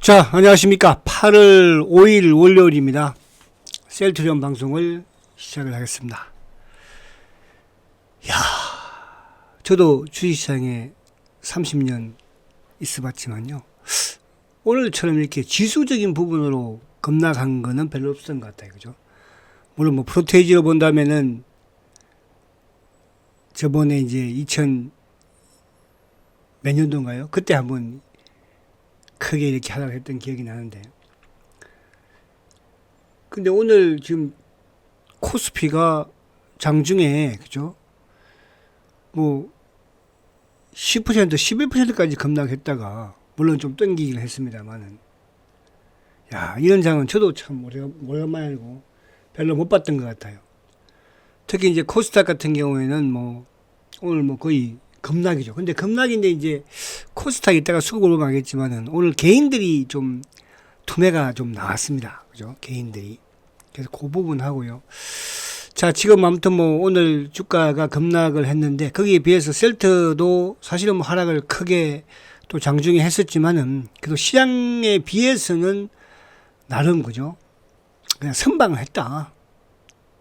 자, 안녕하십니까. 8월 5일 월요일입니다. 셀트리온 방송을 시작을 하겠습니다. 저도 주식시장에 30년 있어 봤지만요. 오늘처럼 이렇게 지수적인 부분으로 급락한 거는 별로 없었던 것 같아요. 그죠? 물론 뭐 프로테이지로 본다면은 저번에 이제 2000 몇 년도인가요? 그때 한번 크게 이렇게 하락을 했던 기억이 나는데. 근데 오늘 지금 코스피가 장중에, 그죠? 뭐, 10%, 11%까지 급락했다가, 물론 좀 땡기긴 했습니다만은. 이런 장은 저도 참 오랜만에 알고 별로 못 봤던 것 같아요. 특히 이제 코스닥 같은 경우에는 뭐, 오늘 뭐 거의 급락이죠. 근데 급락인데 이제 코스닥 이따가 수급을 보면 알겠지만은 오늘 개인들이 좀 투매가 좀 나왔습니다. 그죠? 개인들이. 그래서 그 부분 하고요. 자, 지금 아무튼 뭐 오늘 주가가 급락을 했는데 거기에 비해서 셀트도 사실은 뭐 하락을 크게 또 장중에 했었지만은 그래도 시장에 비해서는 나름 그죠? 그냥 선방을 했다.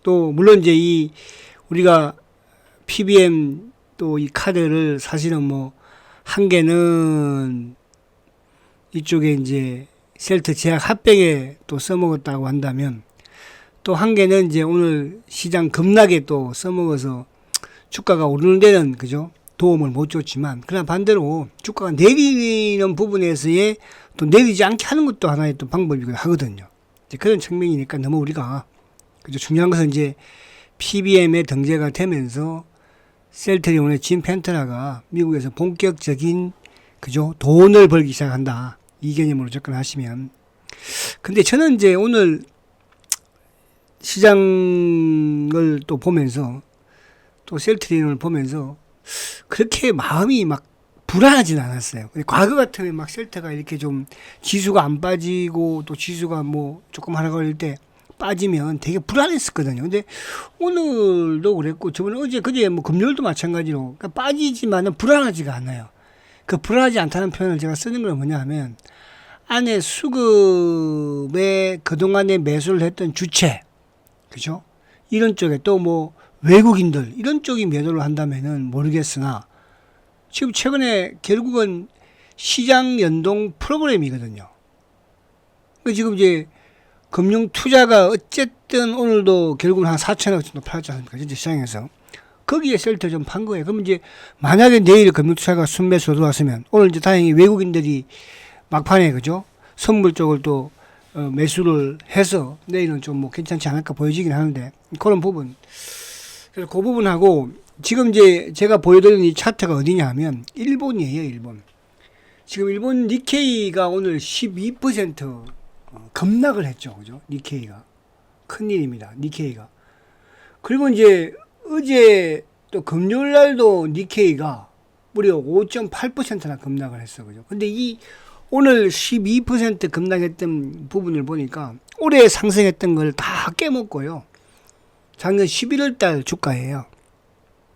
또 물론 이제 이 우리가 PBM 또 이 카드를 사실은 뭐 한 개는 이쪽에 이제 셀트 제약 합병에 또 써먹었다고 한다면 또 한 개는 이제 오늘 시장 급락에 또 써먹어서 주가가 오르는 데는 그죠? 도움을 못 줬지만 그러나 반대로 주가가 내리는 부분에서의 또 내리지 않게 하는 것도 하나의 또 방법이기도 하거든요. 이제 그런 측면이니까 너무 우리가 그죠? 중요한 것은 이제 PBM에 등재가 되면서 셀트리온의 짐 펜트라가 미국에서 본격적인 그죠 돈을 벌기 시작한다 이 개념으로 접근하시면. 근데 저는 이제 오늘 시장을 또 보면서 또 셀트리온을 보면서 그렇게 마음이 막 불안하진 않았어요. 과거 같으면 막 셀트가 이렇게 좀 지수가 안 빠지고 또 지수가 뭐 조금 하락할 때 빠지면 되게 불안했었거든요. 근데 오늘도 그랬고 저번에 어제 그제 뭐 금요일도 마찬가지로 그러니까 빠지지만은 불안하지가 않아요. 그 불안하지 않다는 표현을 제가 쓰는 건 뭐냐 하면 안에 수급에 그동안에 매수를 했던 주체 그죠? 이런 쪽에 또 뭐 외국인들 이런 쪽이 매도를 한다면은 모르겠으나 지금 최근에 결국은 시장 연동 프로그램이거든요. 그 지금 이제 금융 투자가 어쨌든 오늘도 결국은 한 4천억 정도 팔았지 않습니까? 진짜 시장에서. 거기에 셀트 좀 판 거예요. 그러면 이제 만약에 내일 금융 투자가 순매수로 들어왔으면 오늘 이제 다행히 외국인들이 막판에 그죠? 선물 쪽을 또 매수를 해서 내일은 좀 뭐 괜찮지 않을까 보여지긴 하는데 그런 부분. 그래서 그 부분하고 지금 이제 제가 보여드리는 이 차트가 어디냐 하면 일본이에요, 일본. 지금 일본 니케이가 오늘 12% 급락을 했죠. 그죠? 니케이가. 큰일입니다. 니케이가. 그리고 이제 어제 또 금요일 날도 니케이가 무려 5.8%나 급락을 했어. 그죠? 근데 이 오늘 12% 급락했던 부분을 보니까 올해 상승했던 걸 다 깨먹고요. 작년 11월 달 주가예요.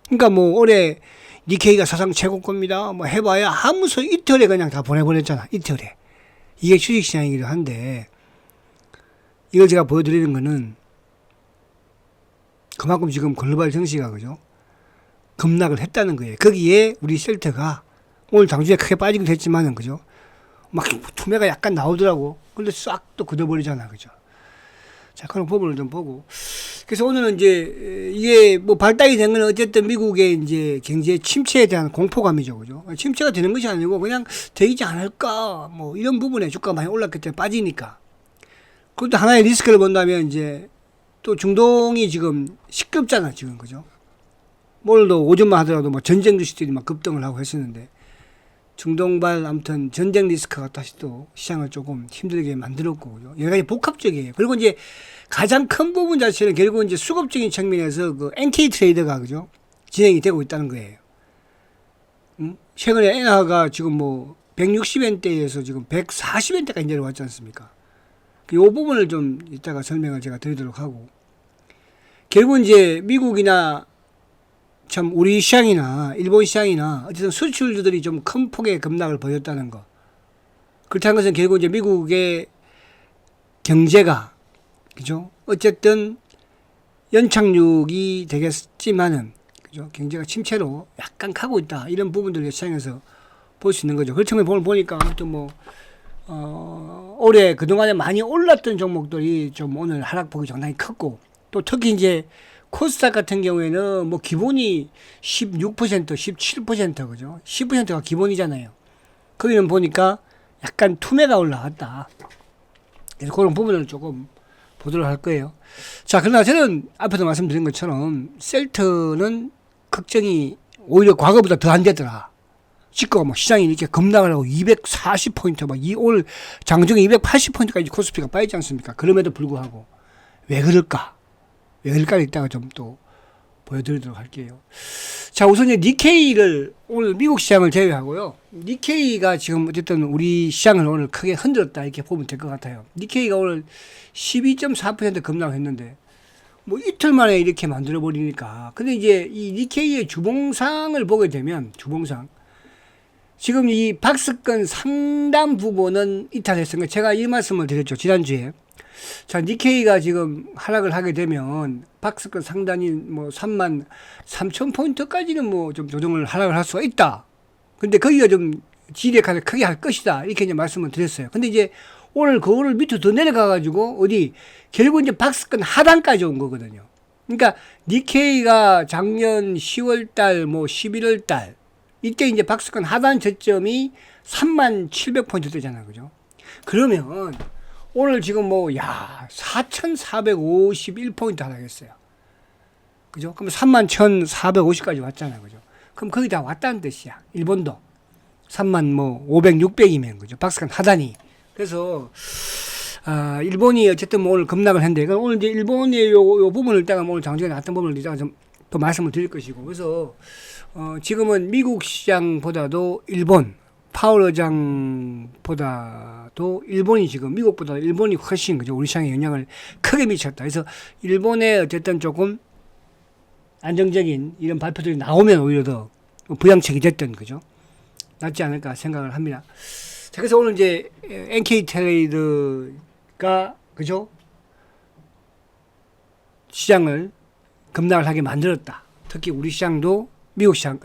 그러니까 뭐 올해 니케이가 사상 최고급입니다. 뭐 해봐야 하면서 이틀에 그냥 다 보내버렸잖아. 이틀에. 이게 주식시장이기도 한데 이걸 제가 보여드리는 거는 그만큼 지금 글로벌 증시가 그죠 급락을 했다는 거예요. 거기에 우리 셀트가 오늘 장중에 크게 빠지기도 했지만은 그죠 막 투매가 약간 나오더라고. 근데 싹 또 굳어버리잖아. 그죠? 자, 그런 부분을 좀 보고. 그래서 오늘은 이제 이게 뭐 발달이 된 건 어쨌든 미국의 이제 경제 침체에 대한 공포감이죠. 그죠? 침체가 되는 것이 아니고 그냥 되지 않을까 뭐 이런 부분에 주가가 많이 올랐기 때문에 빠지니까. 그것도 하나의 리스크를 본다면 이제 또 중동이 지금 시끄럽잖아. 지금. 그죠? 오늘도 오전만 하더라도 뭐 전쟁 주식들이 막 급등을 하고 했었는데 중동발 아무튼 전쟁 리스크가 다시 또 시장을 조금 힘들게 만들었고 그죠? 여러 가지 복합적이에요. 그리고 이제 가장 큰 부분 자체는 결국 이제 수급적인 측면에서 그 NK 트레이드가 그죠? 진행이 되고 있다는 거예요. 최근에 엔화가 지금 뭐 160엔대에서 지금 140엔대까지 내려왔지 않습니까? 이 부분을 좀 이따가 설명을 제가 드리도록 하고 결국 이제 미국이나 참 우리 시장이나 일본 시장이나 어쨌든 수출주들이 좀 큰 폭의 급락을 보였다는 거. 그렇다는 것은 결국 이제 미국의 경제가, 그죠? 어쨌든 연착륙이 되겠지만은, 그죠? 경제가 침체로 약간 가고 있다. 이런 부분들을 시장에서 볼 수 있는 거죠. 그렇지만 보니까 아무튼 뭐, 올해 그동안에 많이 올랐던 종목들이 좀 오늘 하락폭이 상당히 컸고, 또 특히 이제 코스닥 같은 경우에는 뭐 기본이 16%, 17%, 그죠? 10%가 기본이잖아요. 거기는 보니까 약간 투매가 올라왔다. 그래서 그런 부분을 조금 보도록 할 거예요. 자, 그러나 저는 앞에도 말씀드린 것처럼 셀트는 걱정이 오히려 과거보다 더 안 되더라. 지금 뭐 시장이 이렇게 급락을 하고 240포인트, 오늘 장중에 280포인트까지 코스피가 빠지지 않습니까? 그럼에도 불구하고 왜 그럴까? 왜 그럴까? 이따가 좀 또 보여드리도록 할게요. 자, 우선 이제 니케이를 오늘 미국 시장을 제외하고요. 니케이가 지금 어쨌든 우리 시장을 오늘 크게 흔들었다 이렇게 보면 될 것 같아요. 니케이가 오늘 12.4% 급락을 했는데 뭐 이틀 만에 이렇게 만들어 버리니까. 근데 이제 이 니케이의 주봉상을 보게 되면 주봉상 지금 이 박스권 상단 부분은 이탈했으니까 제가 이 말씀을 드렸죠. 지난주에. 자, 니케이가 지금 하락을 하게 되면 박스권 상단이 뭐 33,000포인트까지는 뭐 좀 조정을 하락을 할 수가 있다. 근데 거기가 좀 지대까지 크게 할 것이다. 이렇게 이제 말씀을 드렸어요. 근데 이제 오늘 거울을 밑으로 더 내려가가지고 어디 결국 이제 박스권 하단까지 온 거거든요. 그러니까 니케이가 작년 10월달 뭐 11월달 이때 이제 박스권 하단 저점이 37,000포인트 되잖아요. 그죠? 그러면 오늘 지금 뭐, 4,451포인트 하락했어요. 그죠? 그럼 31,450까지 왔잖아요. 그죠? 그럼 거의 다 왔다는 뜻이야. 일본도. 500, 600이면, 그죠? 박스권 하단이. 그래서, 일본이 어쨌든 뭐 오늘 급락을 했는데, 오늘 이제 일본의 요 부분을 이따가 오늘 장중에 나왔던 부분을 이따가 좀 더 말씀을 드릴 것이고, 그래서, 지금은 미국 시장보다도 일본, 파월 의장보다도 일본이 지금 미국보다 일본이 훨씬 그죠 우리 시장에 영향을 크게 미쳤다. 그래서 일본에 어쨌든 조금 안정적인 이런 발표들이 나오면 오히려 더 부양책이 됐던 그죠 낫지 않을까 생각을 합니다. 자, 그래서 오늘 이제 NK 트레이드가 그죠 시장을 급락을 하게 만들었다. 특히 우리 시장도 미국 시장,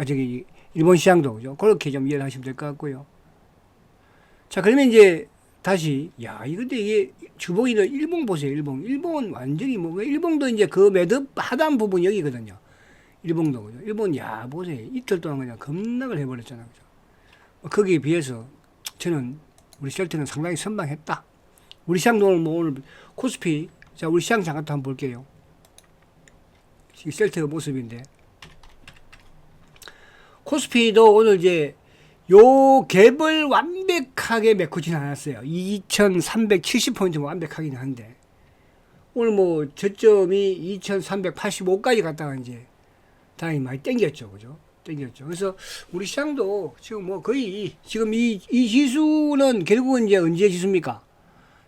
일본 시장도 그죠? 그렇게 좀 이해를 하시면 될 것 같고요. 자, 그러면 이제 다시 이게 주봉이는 일본 보세요. 일본 완전히 뭐 일본도 이제 그 매듭 하단 부분 여기거든요. 일본도 그죠? 일본 보세요. 이틀 동안 그냥 급락을 해버렸잖아요. 그죠? 거기에 비해서 저는 우리 셀트는 상당히 선방했다. 우리 시장도 오늘 코스피 우리 시장 잠깐 한번 볼게요. 이 셀트 모습인데. 코스피도 오늘 이제 요 갭을 완벽하게 메꾸진 않았어요. 2,370포인트 완벽하긴 한데 오늘 뭐 저점이 2,385까지 갔다가 이제 다행히 많이 땡겼죠. 그죠? 땡겼죠. 그래서 우리 시장도 지금 뭐 거의 지금 이 지수는 결국은 이제 언제 지수입니까?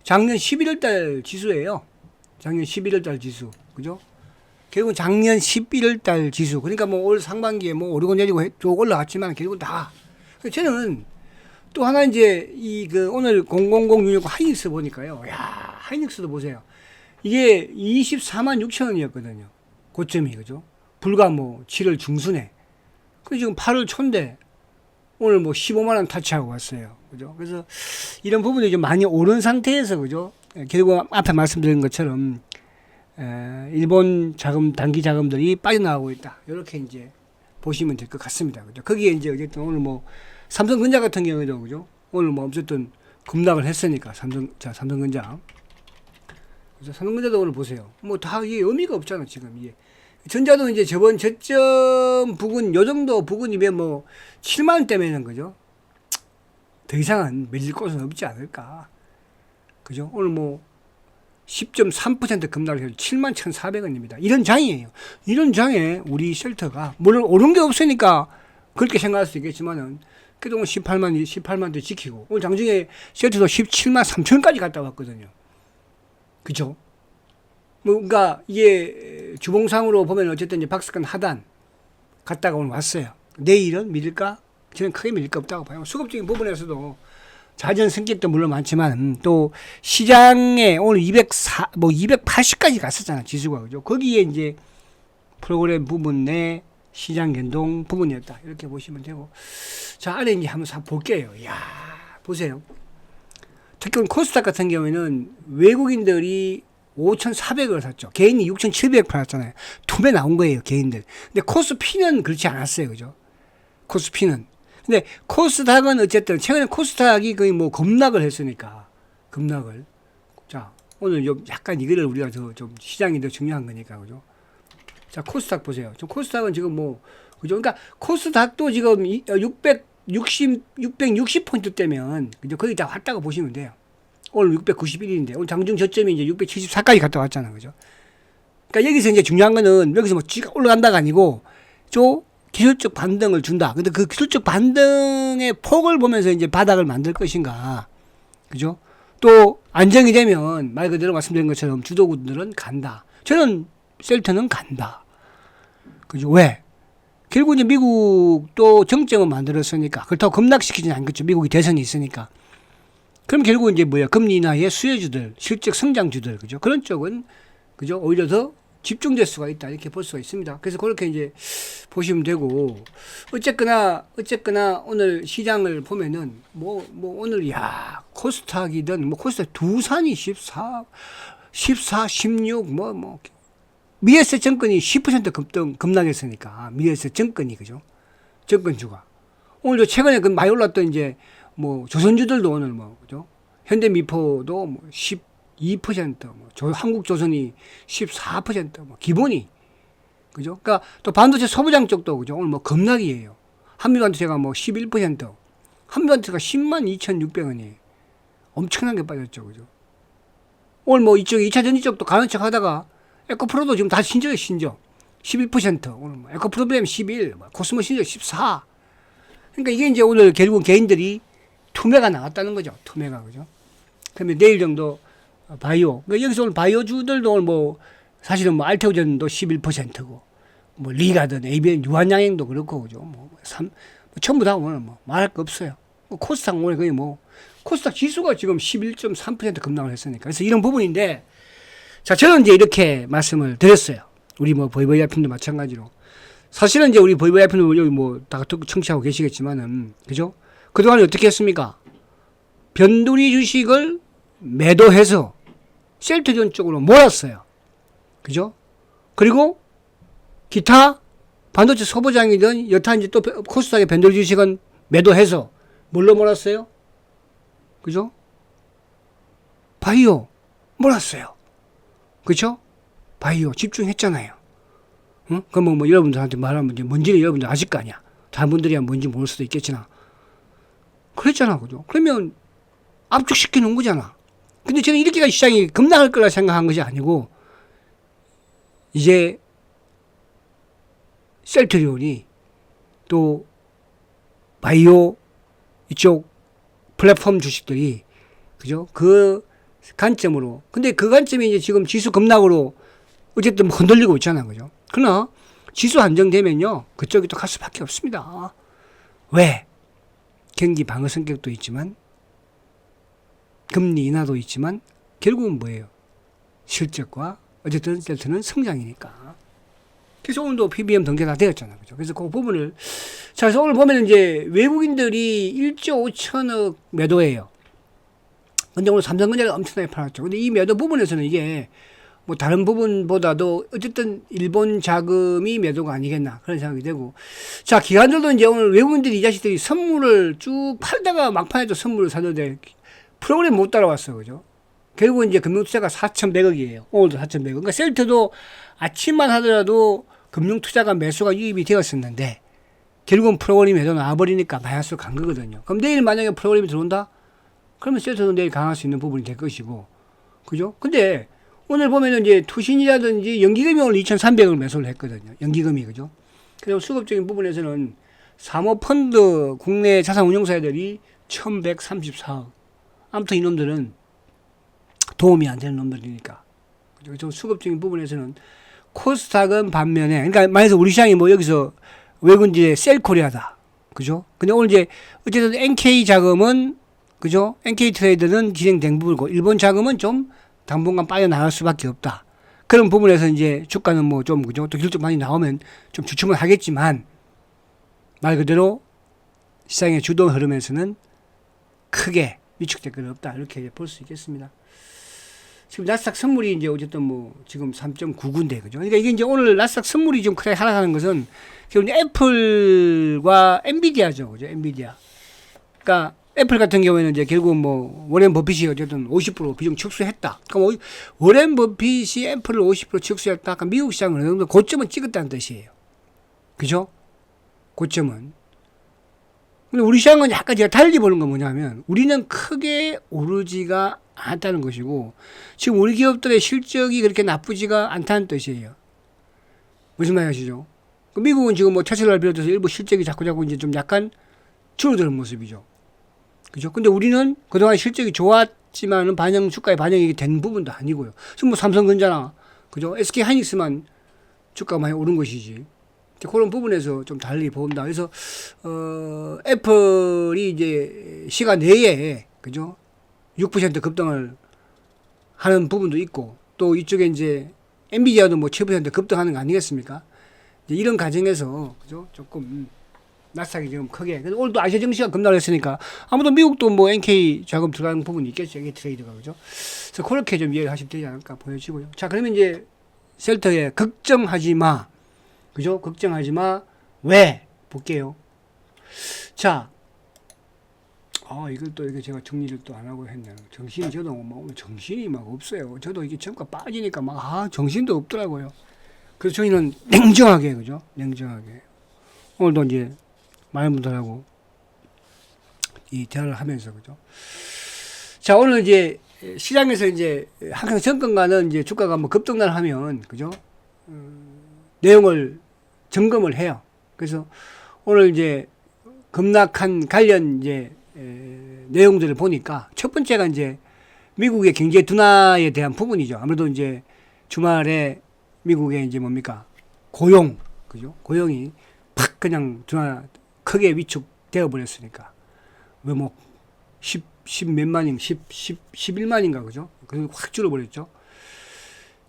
작년 11월 달 지수예요. 작년 11월 달 지수. 그죠? 결국은 작년 11월 달 지수. 그러니까 뭐 올 상반기에 뭐 오르고 내리고 쭉 올라갔지만 결국은 다. 저는 또 하나 이제 오늘 00066 하이닉스 보니까요. 하이닉스도 보세요. 이게 24만 6천 원이었거든요. 고점이. 그죠? 불과 뭐 7월 중순에. 그 지금 8월 초인데 오늘 뭐 15만 원 타치하고 왔어요. 그죠? 그래서 이런 부분이 좀 많이 오른 상태에서 그죠? 결국 앞에 말씀드린 것처럼 일본 단기 자금들이 빠져나가고 있다. 이렇게 이제 보시면 될 것 같습니다. 그죠? 거기에 이제 어쨌든 오늘 뭐 삼성전자 같은 경우에도 그죠? 오늘 뭐 어쨌든 급락을 했으니까 삼성전자. 그래서 삼성전자도 오늘 보세요. 뭐 다 이게 의미가 없잖아 지금 이게. 전자도 이제 저번 저점 부근 요 정도 부근이면 뭐 7만 원대면은 그죠? 더 이상은 밀릴 곳은 없지 않을까. 그죠? 오늘 뭐 10.3% 급락을 해서 71,400원입니다. 이런 장이에요. 이런 장에 우리 셀터가 물론 오른 게 없으니까 그렇게 생각할 수 있겠지만은 그동안 18만대 지키고 오늘 장중에 셀터도 17만 3천원까지 갔다 왔거든요. 그죠? 그러니까 이게 주봉상으로 보면 어쨌든 이제 박스권 하단 갔다가 오늘 왔어요. 내일은 밀릴까? 저는 크게 밀릴 거 없다고 봐요. 수급적인 부분에서도 자전 성격도 물론 많지만 또 시장에 오늘 280까지 갔었잖아 지수가. 그죠? 거기에 이제 프로그램 부분 내 시장 연동 부분이었다 이렇게 보시면 되고. 자, 안에 이제 한번 볼게요. 이야, 보세요. 특히 코스닥 같은 경우에는 외국인들이 5,400을 샀죠. 개인이 6,700 팔았잖아요. 두 배 나온 거예요, 개인들. 근데 코스피는 그렇지 않았어요. 그죠? 코스피는. 근데 코스닥은 어쨌든 최근에 코스닥이 거의 뭐 급락을 했으니까. 급락을. 자, 오늘 좀 약간 이거를 우리가 좀 시장이 더 중요한 거니까. 그죠? 자, 코스닥 보세요. 코스닥은 지금 뭐, 그죠? 그러니까 코스닥도 지금 660포인트 되면, 그죠? 거의 다 왔다고 보시면 돼요. 오늘 691인데, 오늘 장중 저점이 이제 674까지 갔다 왔잖아. 그죠? 그러니까 여기서 이제 중요한 거는, 여기서 뭐 쥐가 올라간다가 아니고, 기술적 반등을 준다. 근데 그 기술적 반등의 폭을 보면서 이제 바닥을 만들 것인가. 그죠? 또, 안정이 되면, 말 그대로 말씀드린 것처럼 주도군들은 간다. 저는 셀트는 간다. 그죠? 왜? 결국 이제 미국도 정점을 만들었으니까. 그렇다고 급락시키지는 않겠죠. 미국이 대선이 있으니까. 그럼 결국 이제 뭐야? 금리 인하의 수혜주들, 실적 성장주들, 그죠? 그런 쪽은, 그죠? 오히려 더 집중될 수가 있다. 이렇게 볼 수가 있습니다. 그래서 그렇게 이제 보시면 되고. 어쨌거나 오늘 시장을 보면은, 오늘, 코스닥이든, 코스닥 두산이 14, 16, 미에스 정권이 10% 급락했으니까. 미에스 정권이, 그죠? 정권주가. 오늘도 최근에 많이 올랐던 이제, 조선주들도 오늘 그죠? 현대미포도 12%, 한국조선이 14%, 기본이. 그죠? 그러니까 또 반도체 소부장 쪽도, 그죠? 오늘 급락이에요. 한미반도체가 11%, 한미반도체가 102,600원이에요. 엄청나게 빠졌죠. 그죠? 오늘 이쪽 2차 전지 쪽도 가는 척 하다가 에코프로도 지금 다 신저예요, 신저. 11%. 오늘 에코프로그램 11, 코스모 신저 14. 그러니까 이게 이제 오늘 결국 개인들이 투매가 나왔다는 거죠. 투매가. 그죠? 그러면 내일 정도 바이오. 그러니까 여기서 오늘 바이오주들도 오늘 사실은 알테오전도 11%고, 리가든, ABN, 유한양행도 그렇고, 그죠? 전부 다 오늘 말할 거 없어요. 코스닥 오늘 거의 코스닥 지수가 지금 11.3% 급락을 했으니까. 그래서 이런 부분인데, 자, 저는 이제 이렇게 말씀을 드렸어요. 우리 보이보이아핀도 마찬가지로. 사실은 이제 우리 보이보이아핀도 여기 다 청취하고 계시겠지만은, 그죠? 그동안에 어떻게 했습니까? 변두리 주식을 매도해서 셀트리온 쪽으로 몰았어요. 그죠? 그리고 기타 반도체 소부장이든 여타 이제 또 코스닥의 변두리 주식은 매도해서 뭘로 몰았어요? 그죠? 바이오 몰았어요. 그죠? 바이오 집중했잖아요. 응? 그럼 여러분들한테 말하면 이제 뭔지는 여러분들 아실 거 아니야. 다른 분들이야 뭔지 모를 수도 있겠지나. 그랬잖아. 그죠? 그러면 압축시켜 놓은 거잖아. 근데 저는 이렇게까지 시장이 급락할 거라 생각한 것이 아니고, 이제 셀트리온이 또 바이오 이쪽 플랫폼 주식들이, 그죠? 그 관점으로. 근데 그 관점이 이제 지금 지수 급락으로 어쨌든 흔들리고 있잖아. 그죠? 그러나 지수 안정되면요, 그쪽이 또 갈 수밖에 없습니다. 왜? 경기 방어 성격도 있지만, 금리 인하도 있지만, 결국은 뭐예요? 실적과 어쨌든 셀트는 성장이니까. 그래서 오늘도 PBM 등재가 되었잖아요. 그죠? 그래서 그 부분을. 자, 그래서 오늘 보면 이제 외국인들이 1조 5천억 매도해요. 근데 오늘 삼성전자가 엄청나게 팔았죠. 근데 이 매도 부분에서는 이게 다른 부분보다도 어쨌든 일본 자금이 매도가 아니겠나 그런 생각이 되고. 자, 기관들도 이제 오늘 외국인들이 이 자식들이 선물을 쭉 팔다가 막판에도 선물을 사는데 프로그램 못 따라왔어. 그죠? 결국 이제 금융투자가 4,100억이에요. 오늘도 4,100억. 그러니까 셀트도 아침만 하더라도 금융투자가 매수가 유입이 되었었는데 결국은 프로그램이 매도 나와버리니까 마이너스로 간 거거든요. 그럼 내일 만약에 프로그램이 들어온다? 그러면 셀트도 내일 강할 수 있는 부분이 될 것이고. 그죠? 근데 오늘 보면은 이제 투신이라든지 연기금이 오늘 2,300억을 매수를 했거든요. 연기금이. 그죠? 그리고 수급적인 부분에서는 사모펀드 국내 자산운용사들이 1,134억. 아무튼 이놈들은 도움이 안 되는 놈들이니까. 그죠? 수급적인 부분에서는 코스닥은 반면에, 그러니까 말해서 우리 시장이 여기서 외국인들의 셀코리아다. 그죠? 근데 오늘 이제 어쨌든 NK 자금은 그죠? NK 트레이드는 진행된 부분이고 일본 자금은 좀 당분간 빠져나갈 수밖에 없다. 그런 부분에서 이제 주가는 뭐 좀 그죠? 또 기술적 많이 나오면 좀 주춤을 하겠지만 말 그대로 시장의 주도 흐름에서는 크게 위축될 건 없다. 이렇게 볼 수 있겠습니다. 지금 나스닥 선물이 이제 어쨌든 뭐 지금 3.99인데 그죠? 그러니까 이게 이제 오늘 나스닥 선물이 좀 크게 하락하는 것은 결국 애플과 엔비디아죠. 그죠? 엔비디아. 그러니까 애플 같은 경우에는 이제 결국 뭐 워렌 버핏이 어쨌든 50% 비중 축소했다. 그럼 워렌 버핏이 애플을 50% 축소했다. 그러니까 미국 시장은 어느 정도 고점은 찍었다는 뜻이에요. 그죠? 고점은. 근데 우리 시장은 약간 제가 달리 보는 건 뭐냐면 우리는 크게 오르지가 않다는 것이고 지금 우리 기업들의 실적이 그렇게 나쁘지가 않다는 뜻이에요. 무슨 말 하시죠? 미국은 지금 뭐 테슬라를 비롯해서 일부 실적이 자꾸 이제 좀 약간 줄어드는 모습이죠. 그죠? 근데 우리는 그동안 실적이 좋았지만은 주가에 반영이 된 부분도 아니고요. 지금 뭐 삼성전자나, 그죠? SK 하이닉스만 주가가 많이 오른 것이지. 그런 부분에서 좀 달리 본다. 그래서, 애플이 이제 시간 내에, 그죠? 6% 급등을 하는 부분도 있고, 또 이쪽에 이제 엔비디아도 뭐 7% 급등하는 거 아니겠습니까? 이런 과정에서, 그죠? 조금, 나스닥이 지금 크게. 그래서 오늘도 아시아 증시가 급락을 했으니까, 아무도 미국도 뭐 NK 자금 들어가는 부분이 있겠죠. NK 트레이드가, 그죠? 그래서 그렇게 좀 이해를 하시면 되지 않을까 보여지고요. 자, 그러면 이제 셀터에 걱정하지 마. 그죠? 걱정하지 마. 왜? 볼게요. 자, 이걸 또 이렇게 제가 정리를 또 안 하고 했네요. 정신이 저도 막 오늘 정신이 막 없어요. 저도 이게 정가 빠지니까 막, 정신도 없더라고요. 그래서 저희는 냉정하게, 그죠? 냉정하게. 오늘도 이제 많은 분들하고 이 대화를 하면서, 그죠? 자, 오늘 이제 시장에서 이제 항상 정권가는 이제 주가가 뭐 급등날 하면, 그죠? 내용을 점검을 해요. 그래서 오늘 이제 급락한 관련 이제 내용들을 보니까 첫 번째가 이제 미국의 경제 둔화에 대한 부분이죠. 아무래도 이제 주말에 미국의 이제 뭡니까? 고용, 그죠? 고용이 팍 그냥 둔화 크게 위축되어 버렸으니까. 왜 뭐 10 몇만인, 11만인가, 그죠? 그래서 확 줄어버렸죠.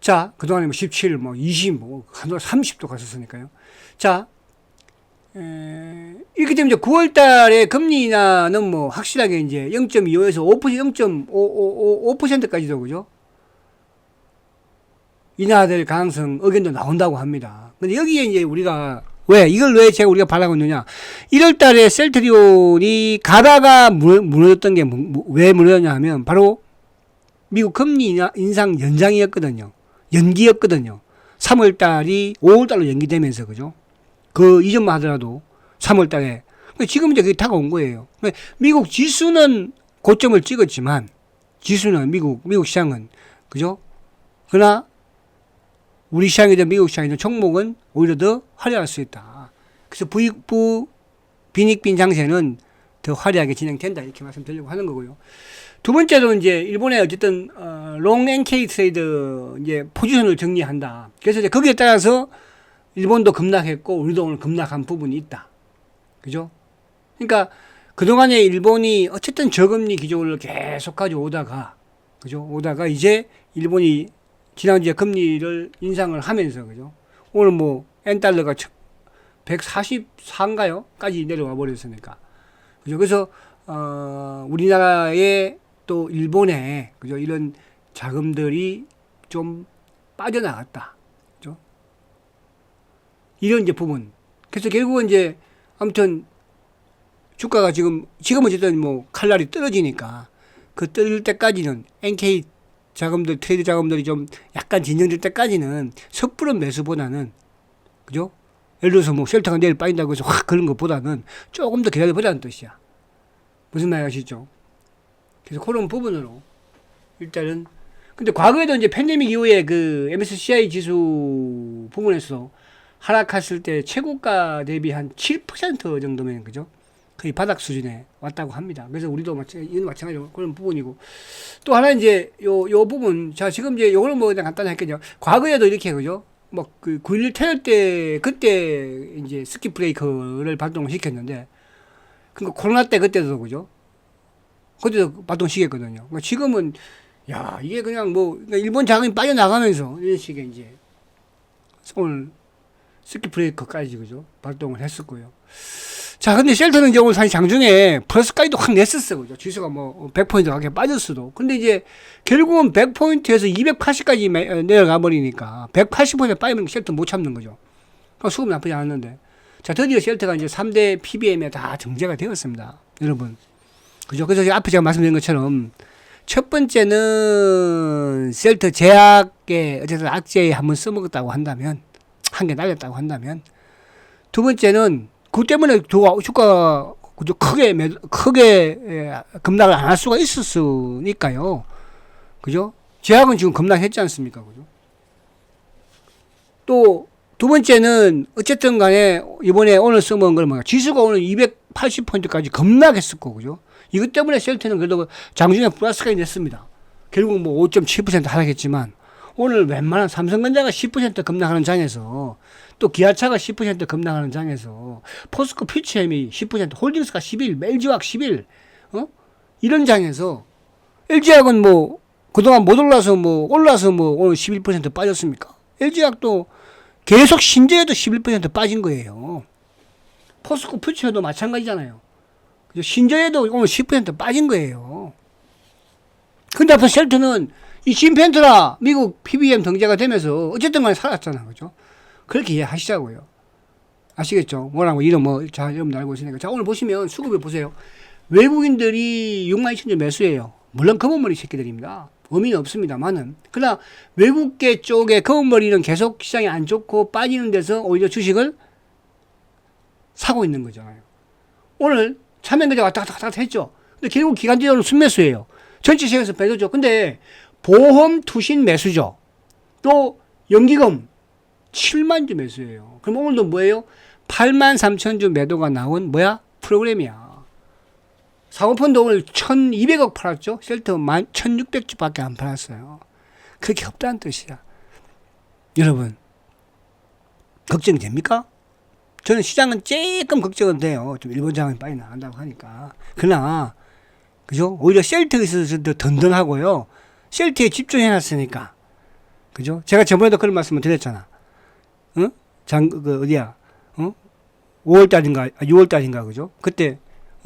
자, 그동안에 뭐 17, 뭐 20, 뭐, 한동안 30도 갔었으니까요. 자, 이렇게 되면 이제 9월 달에 금리 인하는 뭐 확실하게 이제 0.25에서 5%, 0.5%까지도, 그죠? 인하될 가능성, 의견도 나온다고 합니다. 근데 여기에 이제 우리가 이걸 왜 제가 우리가 바라고 있느냐. 1월 달에 셀트리온이 가다가 무너졌던 게 왜 무너졌냐 하면 바로 미국 금리 인상 연장이었거든요. 연기였거든요. 3월 달이 5월 달로 연기되면서, 그죠? 그 이전만 하더라도 3월 달에. 지금 이제 그게 다가온 거예요. 미국 지수는 고점을 찍었지만, 지수는 미국 시장은, 그죠? 그러나, 우리 시장이든 미국 시장이든 종목은 오히려 더 화려할 수 있다. 그래서 부익부 빈익빈 장세는 더 화려하게 진행된다. 이렇게 말씀드리려고 하는 거고요. 두 번째로 이제 일본의 어쨌든 롱 NK 트레이드 이제 포지션을 정리한다. 그래서 이제 거기에 따라서 일본도 급락했고 우리도 오늘 급락한 부분이 있다. 그죠? 그러니까 그동안에 일본이 어쨌든 저금리 기조를 계속 가져오다가, 그죠? 오다가 이제 일본이 지난주에 금리를 인상을 하면서, 그죠? 오늘 뭐 엔달러가 144인가요? 까지 내려와 버렸으니까. 그죠? 그래서 우리나라의 또 일본에, 그죠? 이런 자금들이 좀 빠져나갔다. 그죠? 이런 이제 부분. 그래서 결국은 이제 아무튼 주가가 지금은 어쨌든 뭐 칼날이 떨어지니까 그 떨어질 때까지는 NK 자금들, 트레이드 자금들이 좀 약간 진정될 때까지는 섣부른 매수보다는, 그죠? 예를 들어서 뭐 셀터가 내일 빠진다고 해서 확 그런 것보다는 조금 더 기다려보자는 뜻이야. 무슨 말 아시죠? 그래서 그런 부분으로 일단은, 근데 과거에도 이제 팬데믹 이후에 그 MSCI 지수 부분에서 하락했을 때 최고가 대비 한 7% 정도면, 그죠? 거의 바닥 수준에 왔다고 합니다. 그래서 우리도 이건 마찬가지로 그런 부분이고. 또 하나 이제 요 부분. 자, 지금 이제 요거는 뭐 그냥 간단히 했겠죠. 과거에도 이렇게, 그죠? 뭐 그 9.11 테러 때, 그때 이제 스킷 브레이커를 발동을 시켰는데, 그러니까 코로나 때 그때도, 그죠? 그때도 발동시켰거든요. 그러니까 지금은 야 이게 그냥 뭐 그러니까 일본 자금이 빠져나가면서 이런 식의 이제 오늘 스키 브레이커까지 그죠 발동을 했었고요. 자, 근데 쉘터는 이제 오늘 사실 장중에 플러스까지도 확 냈었어, 그죠? 지수가 뭐 100포인트 가게 빠졌어도. 근데 이제 결국은 100포인트에서 280까지 내려가 버리니까 180포인트 빠지면 쉘터 못 참는 거죠. 수급 나쁘지 않았는데. 자, 드디어 쉘터가 이제 3대 PBM에 다 정제가 되었습니다. 여러분. 그죠? 그래서 앞에 제가 말씀드린 것처럼 첫 번째는 쉘터 제약에 어쨌든 악재에 한번 써먹었다고 한다면, 한 개 날렸다고 한다면, 두 번째는 그 때문에 주가 크게 급락을 안 할 수가 있었으니까요. 그죠? 제약은 지금 급락했지 않습니까? 그죠? 또 두 번째는 어쨌든 간에 이번에 오늘 써먹은 걸 뭐야? 지수가 오늘 280포인트까지 급락했었고, 그죠? 이것 때문에 셀트는 그래도 장중에 플러스까지 냈습니다. 결국 뭐 5.7% 하락했지만 오늘 웬만한 삼성전자가 10% 급락하는 장에서 또 기아차가 10% 급락하는 장에서 포스코 퓨처엠이 10%, 홀딩스가 11, LG화학 11, 이런 장에서 LG화학은 뭐 그동안 못 올라서 올라서 오늘 11% 빠졌습니까? LG화학도 계속 신재에도 11% 빠진 거예요. 포스코 퓨처도 마찬가지잖아요. 신재에도 오늘 10% 빠진 거예요. 근데 앞서 쉘트는 이 진펜트라 미국 PBM 등재가 되면서 어쨌든 간에 살았잖아. 그죠? 그렇게 이해하시자고요. 아시겠죠? 뭐라고 이름 자, 여러분들 알고 있으니까. 자, 오늘 보시면 수급을 보세요. 외국인들이 62,000주 매수예요. 물론 검은머리 새끼들입니다. 의미는 없습니다만은. 그러나 외국계 쪽에 검은머리는 계속 시장이 안 좋고 빠지는 데서 오히려 주식을 사고 있는 거잖아요. 오늘 차명계좌 왔다 갔다 했죠. 근데 결국 기간적으로 순매수예요. 전체 시장에서 매도죠. 근데 보험 투신 매수죠. 또 연기금 7만 주 매수예요. 그럼 오늘도 뭐예요? 8만 3천 주 매도가 나온 프로그램이야. 사모펀드 오늘 1200억 팔았죠. 셀터 1600주밖에 안 팔았어요. 그렇게 없다는 뜻이야. 여러분 걱정이 됩니까? 저는 시장은 조금 걱정은 돼요. 좀 일본 자금이 빨리 나간다고 하니까. 그러나 그죠? 오히려 셀트에 있어서 더 든든하고요. 셀트에 집중해놨으니까. 그죠? 제가 저번에도 그런 말씀을 드렸잖아. 어디야? 5월달인가, 6월달인가, 그죠? 그때,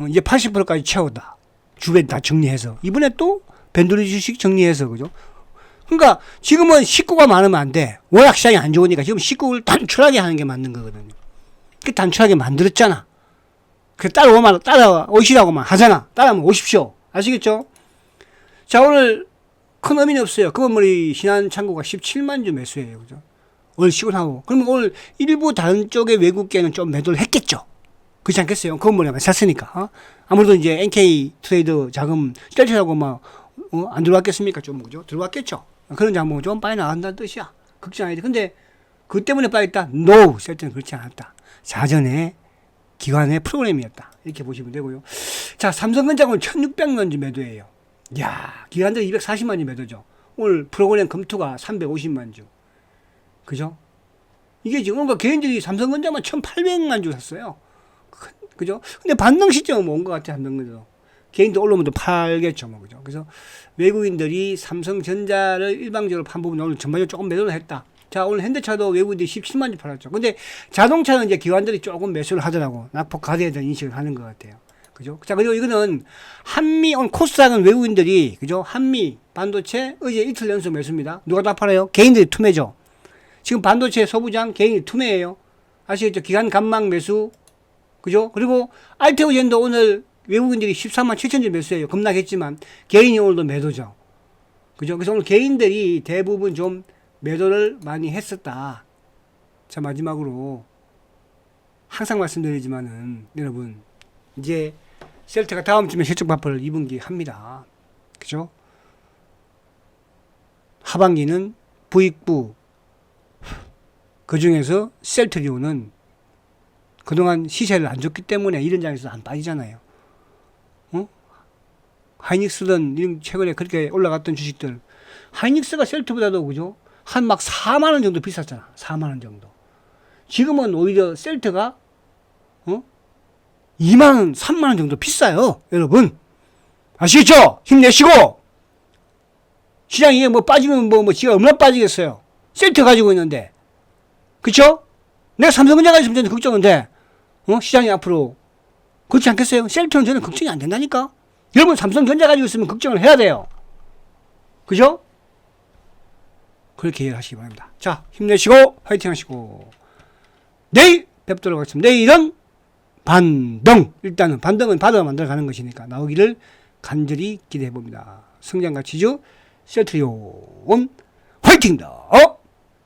이제 80%까지 채웠다. 주변 다 정리해서. 이번에 또 밴드리 주식 정리해서, 그죠? 그러니까 지금은 식구가 많으면 안 돼. 워낙 시장이 안 좋으니까 지금 식구를 단출하게 하는 게 맞는 거거든요. 그 단출하게 만들었잖아. 그 따라오시라고만 하잖아. 따라오면 오십시오. 아시겠죠? 자, 오늘 큰 의미는 없어요. 검은머리 신한창고가 17만 주 매수해요. 그죠? 오늘 시곤하고. 그러면 오늘 일부 다른 쪽의 외국계는 좀 매도를 했겠죠. 그렇지 않겠어요? 검은머리만 샀으니까. 아무래도 이제 NK 트레이드 자금 셀트라고 안 들어왔겠습니까? 좀, 그죠? 들어왔겠죠? 그런 자금 좀 빨리 나간다는 뜻이야. 걱정 안 해도. 근데 그 때문에 빠졌다? No! 셀트는 그렇지 않았다. 사전에 기관의 프로그램이었다. 이렇게 보시면 되고요. 자, 삼성전자는 1600만 주 매도예요. 야, 기관들 240만 주 매도죠. 오늘 프로그램 검토가 350만 주. 그죠? 이게 지금 뭔가 개인들이 삼성전자만 1800만 주 샀어요. 그죠? 근데 반등 시점은 온 것 같아, 삼성전자도. 개인들 올라오면 또 팔겠죠, 그죠? 그래서 외국인들이 삼성전자를 일방적으로 판 부분 오늘 전반적으로 조금 매도를 했다. 자, 오늘 현대차도 외국인들이 17만 주 팔았죠. 근데 자동차는 이제 기관들이 조금 매수를 하더라고. 낙폭 가드에 대한 인식을 하는 것 같아요. 그죠? 자, 그리고 이거는 오늘 코스닥은 외국인들이, 그죠? 한미 반도체 어제 이틀 연속 매수입니다. 누가 다 팔아요? 개인들이 투매죠. 지금 반도체 소부장 개인이 투매예요. 아시겠죠? 기관 간막 매수. 그죠? 그리고 알테오젠도 오늘 외국인들이 13만 7천 주 매수해요. 급락했지만 개인이 오늘도 매도죠. 그죠? 그래서 오늘 개인들이 대부분 좀 매도를 많이 했었다. 자, 마지막으로 항상 말씀드리지만은 여러분 이제 셀트가 다음 주에 실적 발표를 2분기 합니다. 그죠? 하반기는 부익부 그 중에서 셀트리온은 그동안 시세를 안 줬기 때문에 이런 장에서 안 빠지잖아요. 하이닉스든 최근에 그렇게 올라갔던 주식들 하이닉스가 셀트보다도 그죠? 한 4만원 정도 비쌌잖아. 4만원 정도. 지금은 오히려 셀트가 2만원, 3만원 정도 비싸요. 여러분. 아시겠죠? 힘내시고 시장이 뭐 빠지면 뭐 지가 얼마나 빠지겠어요. 셀트 가지고 있는데 그쵸? 내가 삼성전자가 있으면 저는 걱정은 돼. 시장이 앞으로 그렇지 않겠어요? 셀트는 저는 걱정이 안 된다니까. 여러분 삼성전자 가지고 있으면 걱정을 해야 돼요. 그죠? 그렇게 이해하시기 바랍니다. 자, 힘내시고 화이팅 하시고 내일 뵙도록 하겠습니다. 내일은 반등. 일단은 반등은 바다가 만들어 가는 것이니까 나오기를 간절히 기대해 봅니다. 성장가치주 셀트리온 화이팅다.